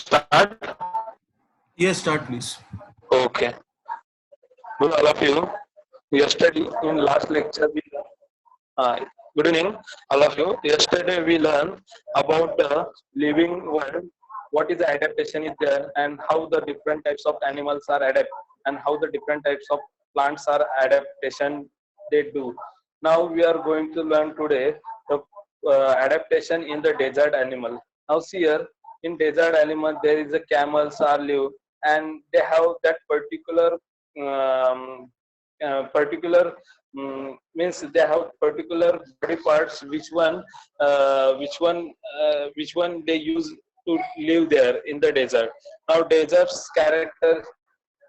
start? Yes, start please. Okay. Good, all of you. Yesterday, in last lecture, good evening, all of you. Yesterday, we learned about the living world, what is the adaptation is there, and how the different types of animals are adapt, and how the different types of plants are adaptation they do. Now, we are going to learn today the adaptation in the desert animal. Now, see here, in desert animal, there is a camels are live, and they have that um, particular means they have particular body parts which one they use to live there in the desert. Now desert's character,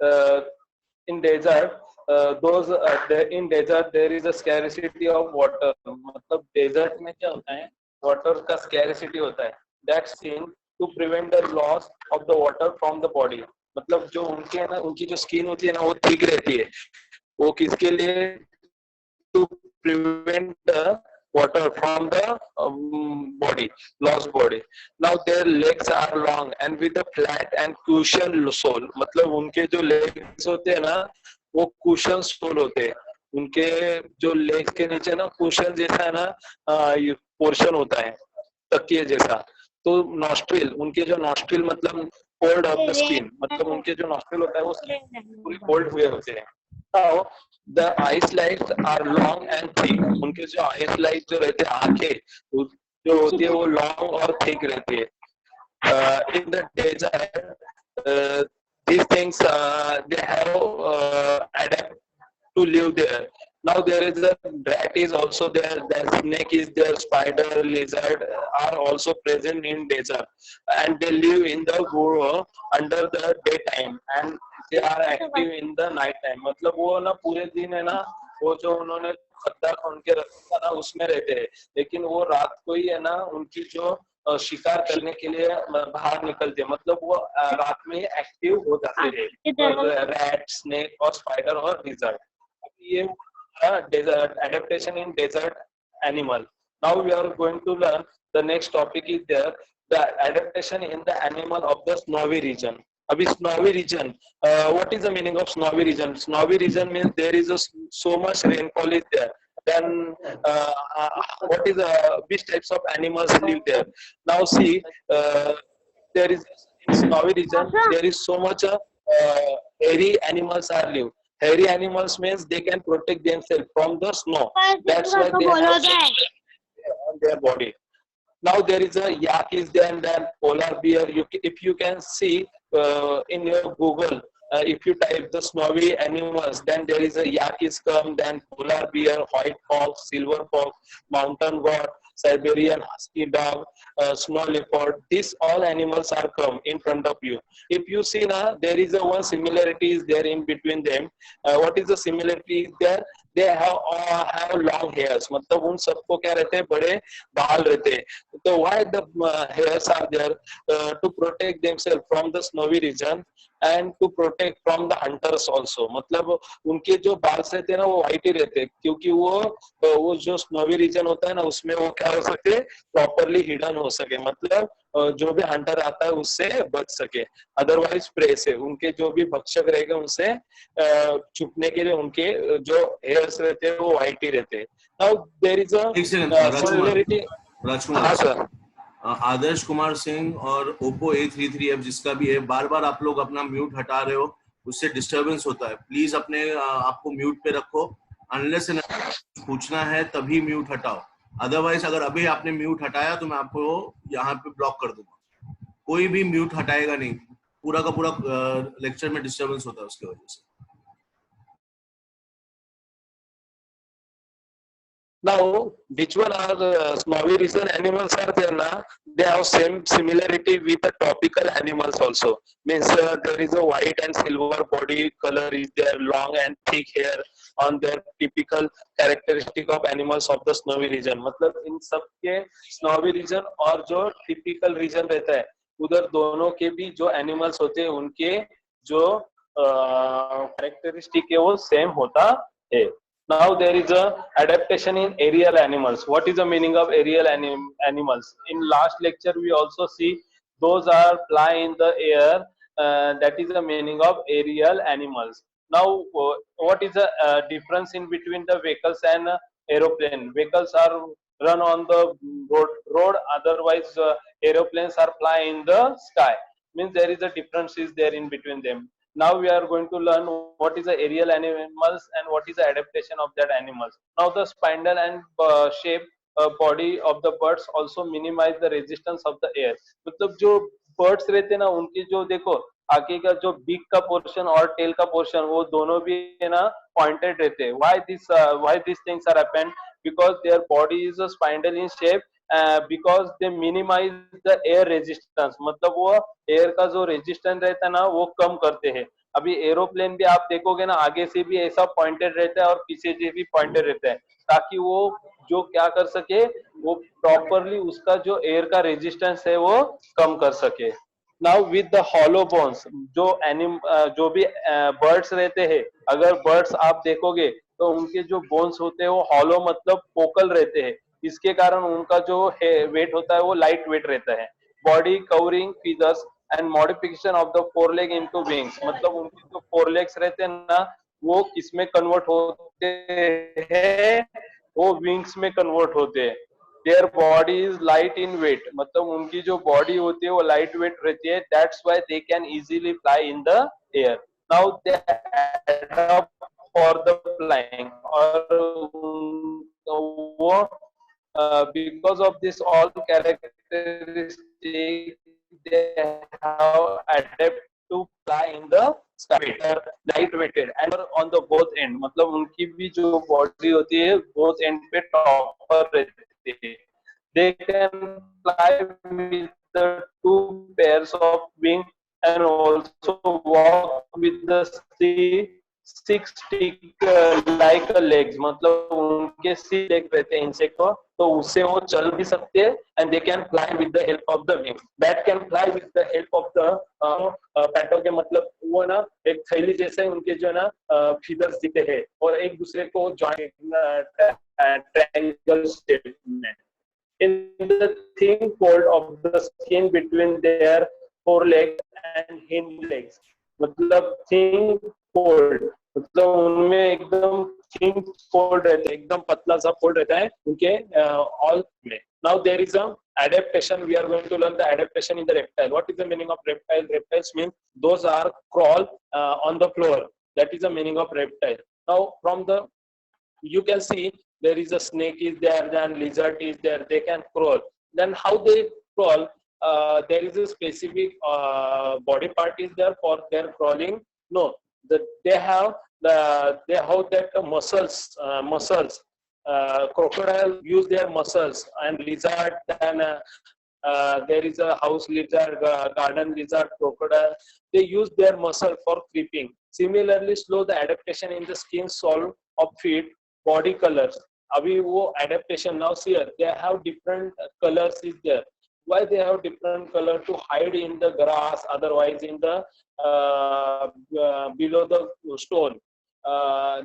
uh, in desert, in desert there is a scarcity of water. मतलब desert में क्या होता है, water का scarcity होता है. That's seen to prevent the loss of the water from the body. मतलब जो उनके है ना, उनकी जो स्किन होती है ना, वो थिक रहती है. वो किसके लिए, to prevent the water from the body, lost body. Now their legs are long and with a flat and cushion sole. मतलब उनके जो legs होते हैं ना, वो cushion sole होते हैं. उनके जो legs के नीचे ना cushion जैसा है ना, ये portion होता है तकिए जैसा. तो nostril, उनके जो nostril मतलब fold of the skin, मतलब उनके जो nostril होता है वो पूरी fold हुए होते हैं. Now the eye slits are long and thick. उनके जो eye slits जो रहते हैं, आंखें जो होती है वो long और thick रहती है. In the desert, these things they have adapt to live there. Now there is a rat is also there, the snake is there, spider, lizard are also present in desert, and they live in the burrow under the daytime, and they are active in the night time. मतलब वो ना पूरे दिन है ना, वो जो उन्होंने खद्दा खोल के रखा था ना उसमें रहते हैं, लेकिन वो रात को ही है ना उनकी जो शिकार करने के लिए बाहर निकलते हैं. मतलब वो रात में ही एक्टिव हो जाते हैं, रैट, स्नेक और स्पाइडर और लिजर्ड. ये desert adaptation in desert animal. Now we are going to learn the next topic is there, the adaptation in the animal of the snowy region. Abhi snowy region, what is the meaning of snowy region? Snowy region means there is so much rainfall is there. Then what is which types of animals live there? Now see, there is in snowy region there is so much hairy animals are live. Hairy animals means they can protect themselves from the snow. That's why they have on their body. Now there is a yak is there, and then polar bear. If you can see in your Google, if you type the snowy animals, then there is a yak is come, then polar bear, white fox, silver fox, mountain goat, Siberian husky dog, snow leopard. These all animals are come in front of you. If you see now, there is a one similarity is there in between them. What is the similarity there? They have long hairs. मतलब उन सबको क्या रहते हैं, बड़े बाल रहते हैं. तो why the hairs are there? To protect themselves from the snowy region and to protect from the hunters also. मतलब उनके जो बाल रहते हैं ना वो white ही रहते हैं, क्योंकि वो जो snowy region होता है ना उसमें वो क्या हो सके, properly hidden हो सके. मतलब जो भी हंटर आता है उससे बच सके. अदरवाइज प्रे से उनके जो भी भक्षक रहेगा उनसे छुपने के लिए उनके जो हेयर्स रहते हैं वो व्हाइट ही रहते हैं. Now there is a similarity. Rajkumar sir, Adarsh Kumar Singh और ओप्पो A33F जिसका भी है, बार बार आप लोग अपना म्यूट हटा रहे हो, उससे डिस्टरबेंस होता है. प्लीज अपने आपको म्यूट पे रखो. अनलेस पूछना है तभी म्यूट हटाओ. अदरवाइज अगर अभी आपने म्यूट हटाया तो मैं आपको यहाँ पे ब्लॉक कर दूंगा. कोई भी म्यूट हटाएगा नहीं. पूरा का पूरा लेक्चर में डिस्टरबेंस होता है उसकी वजह से. Now, which one are snowy region animals are there now? They have same similarity with the tropical animals also. Means there is a white and silver body color is there, long and thick hair on their typical characteristic of animals of the snowy region. मतलब इन सब के snowy region और जो typical region रहता है, उधर दोनों के भी जो animals होते हैं उनके जो characteristic है वो same होता है. Now there is a adaptation in aerial animals. What is the meaning of aerial animals? In last lecture we also see those are fly in the air. That is the meaning of aerial animals. Now, what is the difference in between the vehicles and aeroplane? Vehicles are run on the road. Otherwise, aeroplanes are fly in the sky. Means there is a difference is there in between them. Now we are going to learn what is the aerial animals and what is the adaptation of that animals. Now the spindle and shape body of the birds also minimize the resistance of the air. मतलब जो birds रहते हैं ना उनकी जो देखो आगे का जो beak का portion और tail का portion वो दोनों भी है ना pointed रहते हैं. Why these things are happened? Because their body is a spindle in shape. Because they minimize the air resistance. मतलब वो एयर का जो रेजिस्टेंस रहता है ना वो कम करते हैं. अभी एरोप्लेन भी आप देखोगे ना आगे से भी ऐसा पॉइंटेड रहता है और पीछे से भी पॉइंटेड रहता है ताकि वो जो क्या कर सके वो प्रॉपरली उसका जो एयर का रेजिस्टेंस है वो कम कर सके. Now with the hollow bones जो भी बर्ड्स रहते हैं अगर बर्ड्स आप देखोगे तो उनके जो बोन्स होते हैं वो हॉलो मतलब पोकल रहते हैं. इसके कारण उनका जो वेट होता है वो लाइट वेट रहता है. Body covering feathers and modification of the four leg into wings मतलब उनके जो फोर लेग्स रहते हैं ना वो किसमें कन्वर्ट होते हैं वो विंग्स में कन्वर्ट होते हैं. Their body is light in weight मतलब उनकी जो बॉडी होती है वो लाइट वेट रहती है. That's why they can easily fly in the air. Now they adopt for the flying और वो because of this all characteristics they have adapted to fly in the sky. Light weighted and on the both end मतलब उनकी भी जो body होती है both end पे top पर रहती है. They can fly with the two pairs of wings and also walk with the six stick like a legs मतलब उनके six legs रहते हैं इंसेक्ट को तो उससे वो चल भी सकते हैं and they can fly with the help of the wings. Bat can fly with the help of the पैटो के मतलब वो ना एक थैली जैसे उनके जो ना फीदर्स दिखते हैं और एक दूसरे को जॉइंट ट्रायंगल शेप में. In the thin fold of the skin between their forelegs and hind legs मतलब thin fold मतलब उनमें एकदम thin fold रहता है एकदम पतला सा fold रहता है उनके all में. Now there is a adaptation. We are going to learn the adaptation in the reptile. What is the meaning of reptile? Reptiles means those are crawl on the floor. That is the meaning of reptile. Now from the you can see there is a snake is there, then lizard is there, they can crawl. Then how they crawl? There is a specific body part is there for their crawling. No, they have that muscles. Crocodile use their muscles and lizard. Then there is a house lizard, garden lizard, crocodile. They use their muscle for creeping. Similarly, slow the adaptation in the skin sole of feet. Body colors. Abhi wo adaptation now see they have different colors is there. Why they have different color? To hide in the grass, otherwise in the below the stone.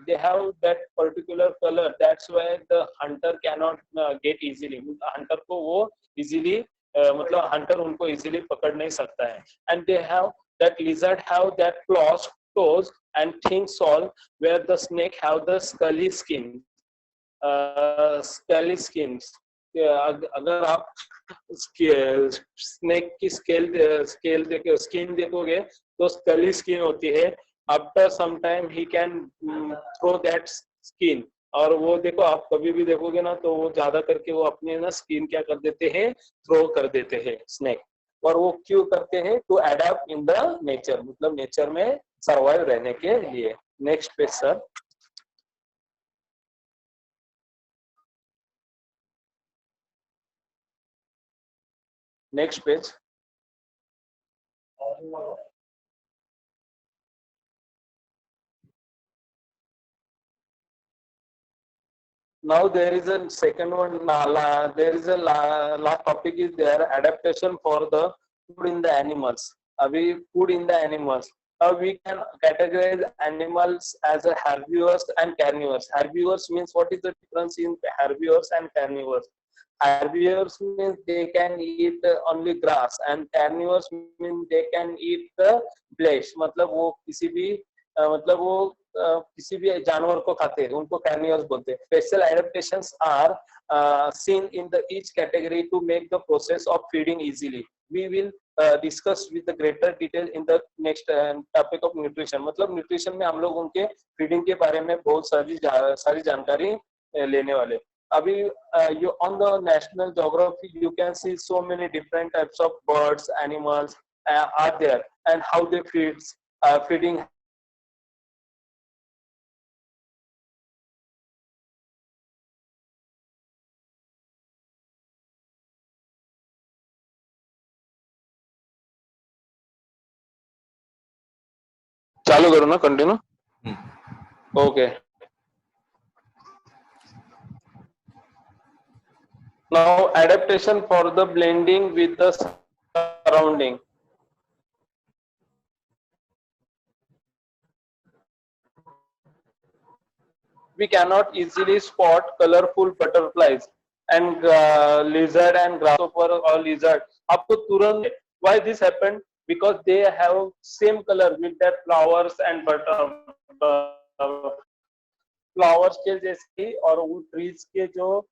They have that particular color. That's why the hunter cannot get easily. Hunter को वो easily मतलब hunter उनको easily पकड़ नहीं सकता है. And they have that lizard have that claws, toes and thin sole where the snake have the scaly skin. Scaly skins. अगर आप स्नेक की स्किन देखोगे तो स्कली स्किन होती है. After some time he can throw that skin और वो देखो आप कभी भी देखोगे ना तो वो ज्यादा करके वो अपने ना स्किन क्या कर देते हैं थ्रो कर देते हैं स्नेक. और वो क्यों करते हैं? To adapt in the nature मतलब नेचर में सर्वाइव रहने के लिए. Next page sir. Next page. Now there is a second one. There is a last topic is there adaptation for the food in the animals. Abhi food in the animals. Now we can categorize animals as a herbivores and carnivores. Herbivores means what is the difference in herbivores and carnivores? Herbivores means they can eat only grass, and carnivores means they can eat the flesh. मतलब वो किसी भी मतलब वो किसी भी जानवर को खाते हैं, उनको carnivores बोलते हैं. Special adaptations are seen in the each category to make the process of feeding easily. We will discuss with the greater detail in the next topic of nutrition. मतलब nutrition में हम लोग उनके feeding के बारे में बहुत सारी जानकारी लेने वाले. Abhi, you on the national geography you can see so many different types of birds, animals are there, and how they feeding. चालू करो ना, continue. Okay. Now adaptation for the blending with the surrounding. We cannot easily spot colorful butterflies and lizard and grasshopper or lizard. आपको तुरंत why this happened? Because they have same color with their flowers and flowers के जैसे ही, और वो trees के जो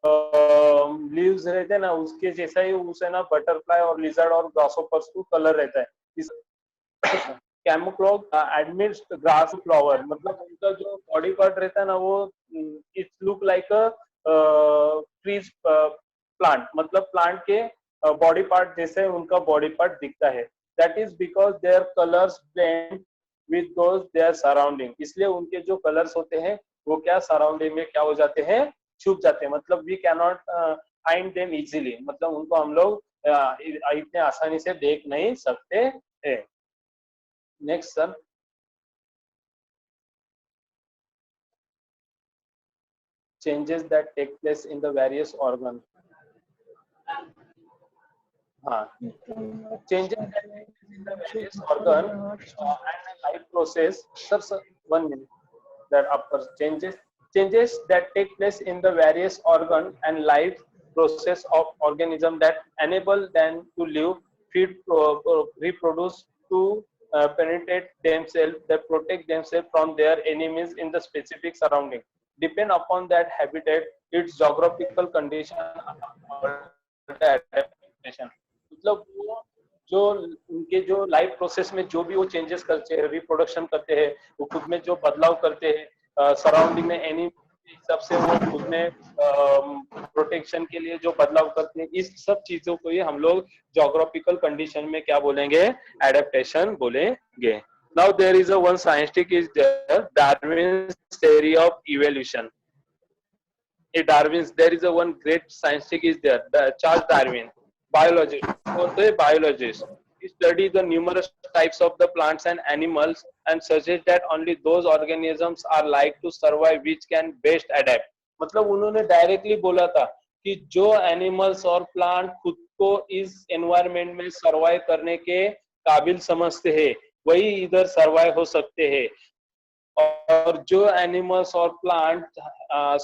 leaves रहते हैं ना, उसके जैसा ही उसे ना बटरफ्लाई और लिजर्ड और ग्रासहोपर्स को कलर रहता है. कैमोफ्लेज एडमिट्स ग्रास फ्लावर, मतलब उनका जो बॉडी पार्ट रहता है ना, वो it look like a trees plant, मतलब प्लांट के बॉडी पार्ट जैसे उनका बॉडी पार्ट दिखता है. That is because their colours blend with those their surrounding. इसलिए उनके जो कलर्स होते हैं वो क्या सराउंडिंग में क्या हो जाते हैं, छुप जाते हैं. मतलब we can not find them easily, मतलब उनको हम लोग इतने आसानी से देख नहीं सकते हैं. Next, sir. Changes that take place in the various organs. Changes that take place in the various organ and life process. Sir, 1 minute. That upper changes that take place in the various organ and life process of organism that enable them to live, feed, reproduce, to penetrate themselves, that protect themselves from their enemies in the specific surrounding. Depend upon that habitat, its geographical condition, adaptation. मतलब वो जो उनके जो life process में जो भी वो changes करते हैं, रिप्रोडक्शन करते हैं, वो खुद में जो बदलाव करते हैं, सराउंडिंग में एनी हिसाब से वो खुद में प्रोटेक्शन के लिए जो बदलाव करते हैं, इस सब चीजों को ही हम लोग जोग्राफिकल कंडीशन में क्या बोलेंगे, एडेप्टेशन बोलेंगे. Now there is a one scientist is there, Darwin's theory of evolution. There is a one great scientist is there, Charles Darwin, biologist. He studied the numerous types of the plants and animals and suggests that only those organisms are like to survive which can best adapt. मतलब उन्होंने directly बोला था कि जो animals और plant खुद को इस एनवायरनमेंट में सर्वाइव करने के काबिल समझते हैं, वही इधर सर्वाइव हो सकते हैं. और जो एनिमल्स और प्लांट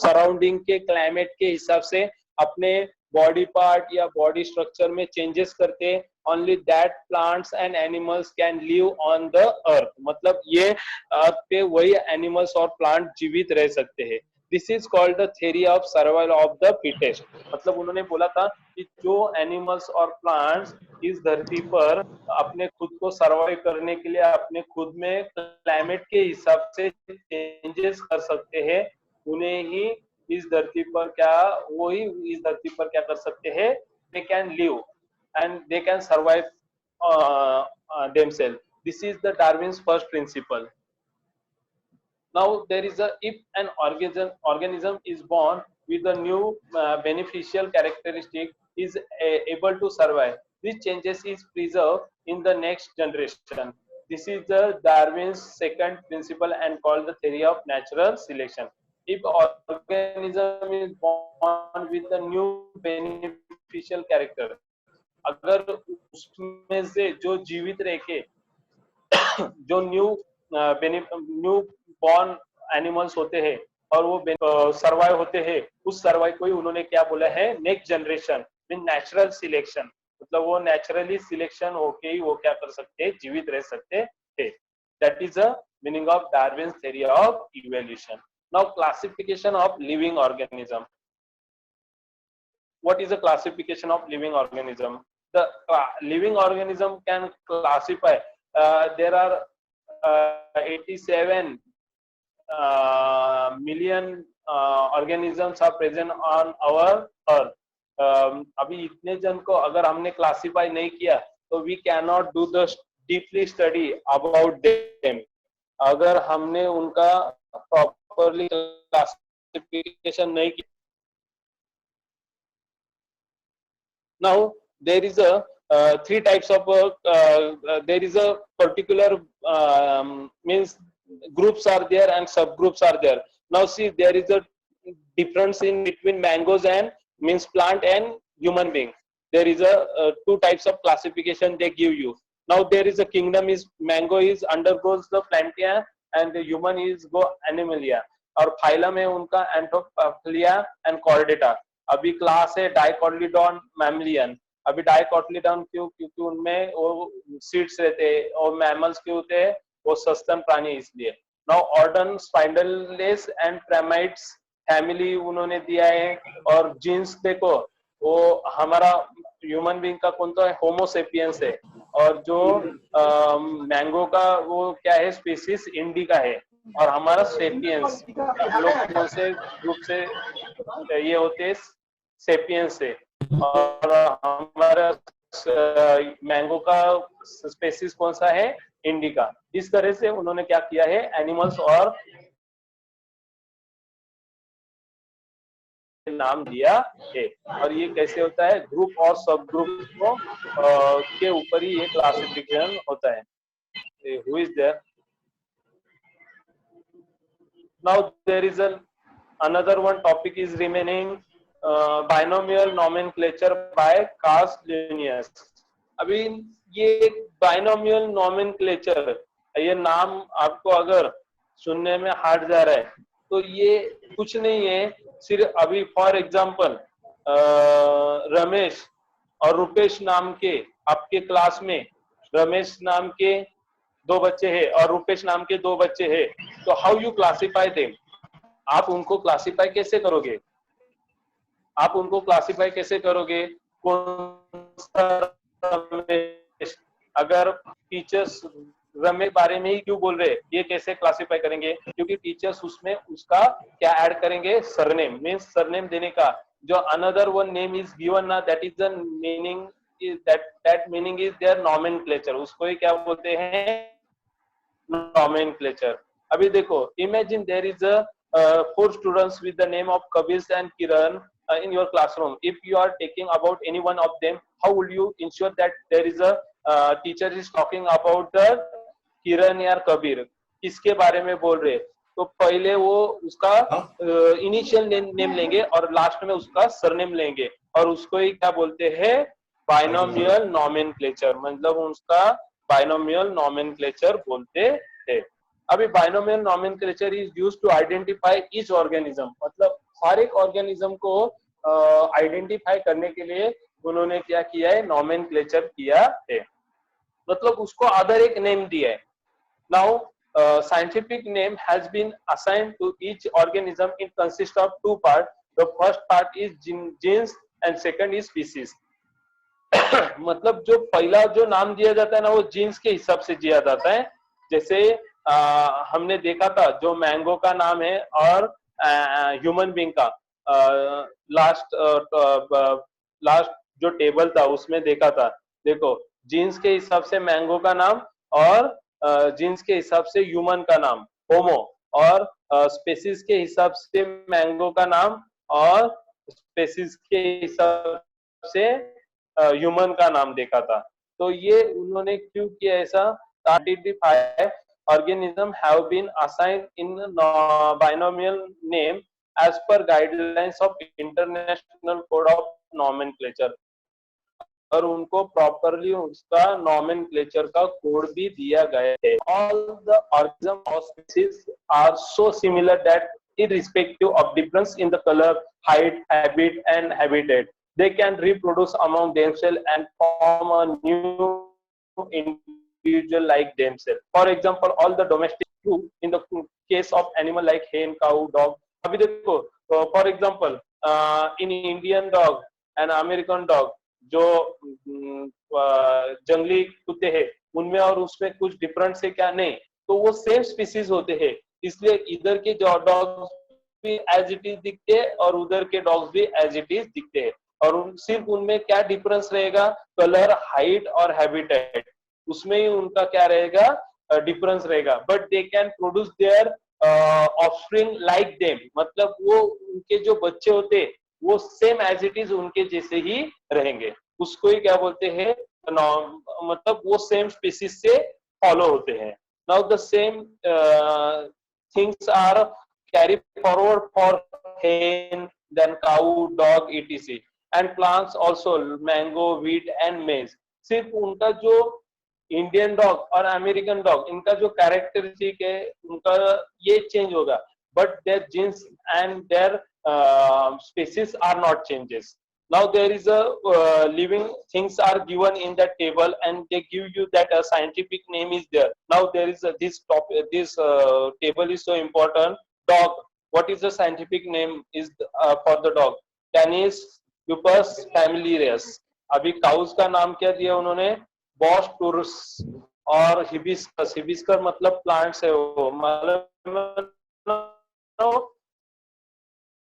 सराउंडिंग के क्लाइमेट के हिसाब से अपने बॉडी पार्ट या बॉडी स्ट्रक्चर में चेंजेस करते, only that plants and animals can live on the earth. मतलब ये अर्थ पे वही एनिमल्स और प्लांट जीवित रह सकते हैं. This is called the theory of survival of the fittest. मतलब उन्होंने बोला था कि जो एनिमल्स और प्लांट्स इस धरती पर अपने खुद को सर्वाइव करने के लिए अपने खुद में क्लाइमेट के हिसाब से चेंजेस कर सकते हैं, उन्हें ही इस धरती पर क्या कर सकते हैं, they can live and they can survive themselves. This is the Darwin's first principle. Now there is if an organism is born with a new beneficial characteristic, is able to survive, these changes is preserved in the next generation. This is the Darwin's second principle and called the theory of natural selection. If organism is born with a new beneficial character, अगर उसमें से जो जीवित रह के जो new born animals होते हैं और वो सर्वाइव होते हैं, उस सर्वाइव को ही उन्होंने क्या बोला है, next generation mean natural selection, मतलब वो नेचुरली सिलेक्शन होके ही वो क्या कर सकते हैं, जीवित रह सकते थे। That is the meaning of Darwin theory of evolution. Now classification of living organism. What is the classification of living organism? The living organism can classify. There are 87 million organisms are present on our earth. अभी इतने जन को अगर हमने classify नहीं किया तो we cannot do the deeply study about them. अगर हमने उनका properly classification नहीं किया. Now there is a three types of there is a particular means groups are there and subgroups are there. Now see, there is a difference in between mangoes and means plant and human being. There is a two types of classification they give you. Now there is a kingdom is mango is undergoes the plantia and the human is go animalia, और phylum है उनका Anthophilia and Chordata. अभी class है डाइकोटिलीडॉन मैमलियन। अभी डाइकोटिलीडॉन क्यों, क्योंकि उनमें वो सीड्स रहते हैं, और मैमल्स क्यों होते हैं, वो सस्तन प्राणी इसलिए। Now order spindleless and primates family उन्होंने दिया है, और जीन्स देखो वो हमारा ह्यूमन बीइंग का कौन सा है, होमोसेपियंस है, और जो मैंगो का वो क्या है, स्पीसीज इंडिका है, और हमारा सेपियंस। लोग कौन से ग्रुप से ये होते हैं, सेपियंस से, और हमारा मैंगो का स्पेसीज कौन सा है, इंडिका। इस तरह से उन्होंने क्या किया है, एनिमल्स और नाम दिया है। और ये कैसे होता है, ग्रुप और सब ग्रुप को के ऊपर ही ये क्लासिफिकेशन होता है। Who is there? Now there is another one topic is remaining, binomial nomenclature by Carl Linnaeus. अभी ये binomial nomenclature, ये नाम आपको अगर सुनने में हार्ड जा रहा है तो ये कुछ नहीं है, सिर्फ अभी फॉर एग्जांपल रमेश और रुपेश नाम के आपके क्लास में रमेश नाम के 2 बच्चे हैं और रुपेश नाम के 2 बच्चे हैं, तो हाउ यू क्लासिफाई देम? आप उनको क्लासिफाई कैसे करोगे? आप उनको क्लासिफाई कैसे करोगे? कौन सा रमेश, अगर टीचर्स रमेश बारे में ही क्यों बोल रहे, ये कैसे क्लासिफाई करेंगे? क्योंकि टीचर्स उसमें उसका क्या ऐड करेंगे, सरनेम, मींस सरनेम देने का जो another one name is given ना, that is the meaning, that meaning is their nomenclature, उसको ही क्या बोलते हैं, nomenclature। अभी देखो, imagine there is a 4 students with the name of Kabir and Kiran in your classroom. If you are taking about any one of them, how will you ensure that there is a teacher is talking about the Kiran या Kabir, किसके बारे में बोल रहे? तो पहले वो उसका इनिशियल नेम लेंगे और लास्ट में उसका सरनेम लेंगे, और उसको ही क्या बोलते हैं, बाइनोमियल नॉमेनक्लेचर, मतलब उसका बाइनोमियल नॉमेनक्लेचर बोलते हैं। अभी binomial nomenclature is used to identify each organism, मतलब हर एक ऑर्गेनिज्म को आइडेंटिफाई करने के लिए उन्होंने क्या किया है, नॉमेनक्लेचर किया है, मतलब उसको अदर एक नेम दिया है। Now scientific name has been assigned to each organism. It consists of 2 parts. The first part is genes and second is species. मतलब जो पहला जो नाम दिया जाता है ना, वो जीन्स के हिसाब से दिया जाता है। जैसे हमने देखा था जो मैंगो का नाम है और ह्यूमन बीइंग का लास्ट जो टेबल था उसमें देखा था। देखो, जीन्स के हिसाब से मैंगो का नाम और जीन्स के हिसाब से ह्यूमन का नाम होमो, और स्पेसीज के हिसाब से मैंगो का नाम और स्पेसीज के हिसाब से ह्यूमन का नाम देखा था। तो ये उन्होंने क्यों किया ऐसा? Identify organism have been assigned in binomial name as per guidelines of international code of nomenclature, और उनको प्रॉपरली उसका नॉमेनक्लेचर का कोड भी दिया गया है। ऑल द ऑर्गेनिज्म और species are so similar that irrespective of difference in the color, height, habit, and habitat. They can reproduce among themselves and form a new individual like themselves. For example, all the domestic too in the case of animal like hen, cow, dog. अभी देखो, for example, in Indian dog and American dog, जो जंगली कुत्ते हैं उनमें और उसमें कुछ डिफरेंस है क्या? नहीं, तो वो सेम स्पीसीज होते हैं, इसलिए इधर के जो डॉग्स भी एज इट इज दिखते हैं और उधर के डॉग्स भी एज इट इज दिखते हैं, और सिर्फ उनमें क्या डिफरेंस रहेगा? कलर, हाइट और हैबिटेट, उसमें ही उनका क्या रहेगा? डिफरेंस रहेगा, but they can produce their offspring like them, मतलब वो उनके जो बच्चे होते हैं वो सेम एज इट इज उनके जैसे ही रहेंगे, उसको ही क्या बोलते हैं? मतलब वो सेम स्पीसीज से फॉलो होते हैं. Now the same things are carry forward for hen, then cow, dog, etc. and plants also, mango, wheat and maize. सिर्फ उनका जो इंडियन डॉग और अमेरिकन डॉग, इनका जो कैरेक्टरिस्टिक है उनका ये चेंज होगा, but their genes and their species are not changes. Now there is a living things are given in that table and they give you that a scientific name is there. Now there is this table is so important. Dog, what is the scientific name is for the dog? Canis lupus familiaris. अभी cows का नाम क्या दिया उन्होंने? Boss tours और hibiscus. Hibiscus मतलब plants है, वो मतलब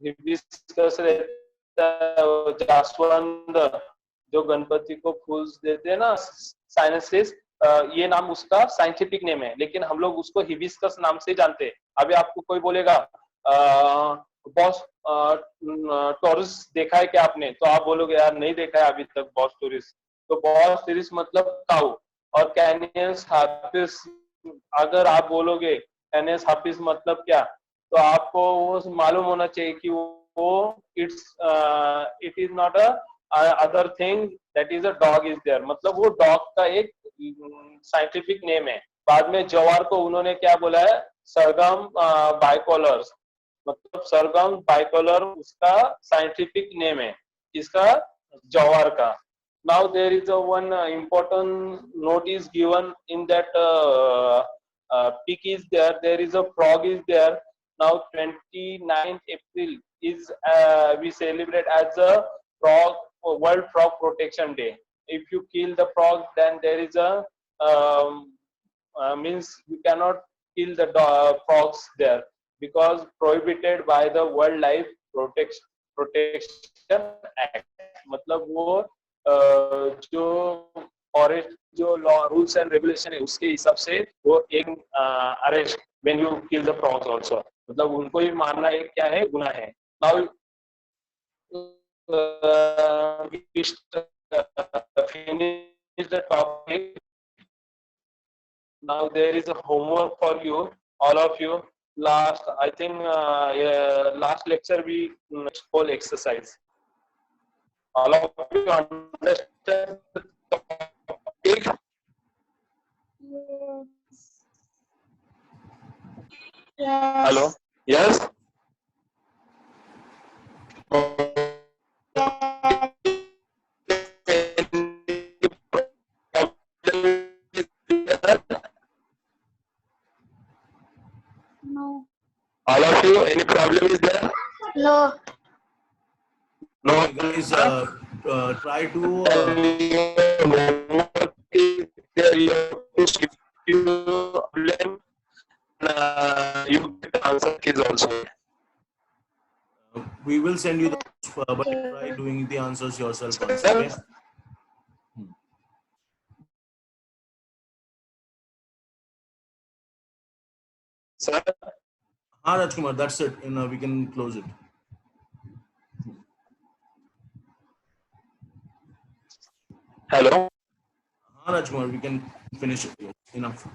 हिबिस्कस रहता है, जास्वंद जो गणपति को फूल देते हैं ना, साइनेसिस, ये नाम उसका साइंटिफिक नेम है, लेकिन हम लोग उसको हिबिस्कस नाम से जानते हैं. अभी आपको कोई बोलेगा बॉस टोरस देखा है क्या आपने, तो आप बोलोगे यार नहीं देखा है अभी तक बॉस टोरस. तो बॉस टोरस मतलब काउ. और कैनियस हाफिस, अगर आप बोलोगे कैनियस हाफिस मतलब क्या, तो आपको वो मालूम होना चाहिए कि वो it is not a other thing, that is a dog is there, मतलब वो डॉग का एक साइंटिफिक नेम है. बाद में जवार को उन्होंने क्या बोला है? सरगम बाइकोलर्स, मतलब सरगम बाइकोलर उसका साइंटिफिक नेम है, इसका जवार का. Now there is a one important note is given in that peak is there. There is a frog is there. Now 29th April is we celebrate as a frog World Frog Protection Day. If you kill the frog, then there is a means you cannot kill the frogs there because prohibited by the Wildlife Protection Act. मतलब वो जो forest जो law rules and regulation है उसके हिसाब से वो एक arrest when you kill the frogs also, मतलब उनको ही मारना एक क्या है? गुनाह है. Now finish the topic. Now there is a homework for you, all of you. Last, I think last lecture we whole exercise. All of you understand the topic? Yes. Hello? Yes? No. All of you, any problem is there? No. No. Guys, try to you get answer keys also. we will send you the but try doing the answers yourself once, okay? Sir? Rajkumar, that's it. We can close it. Hello? Rajkumar, we can finish it. Enough.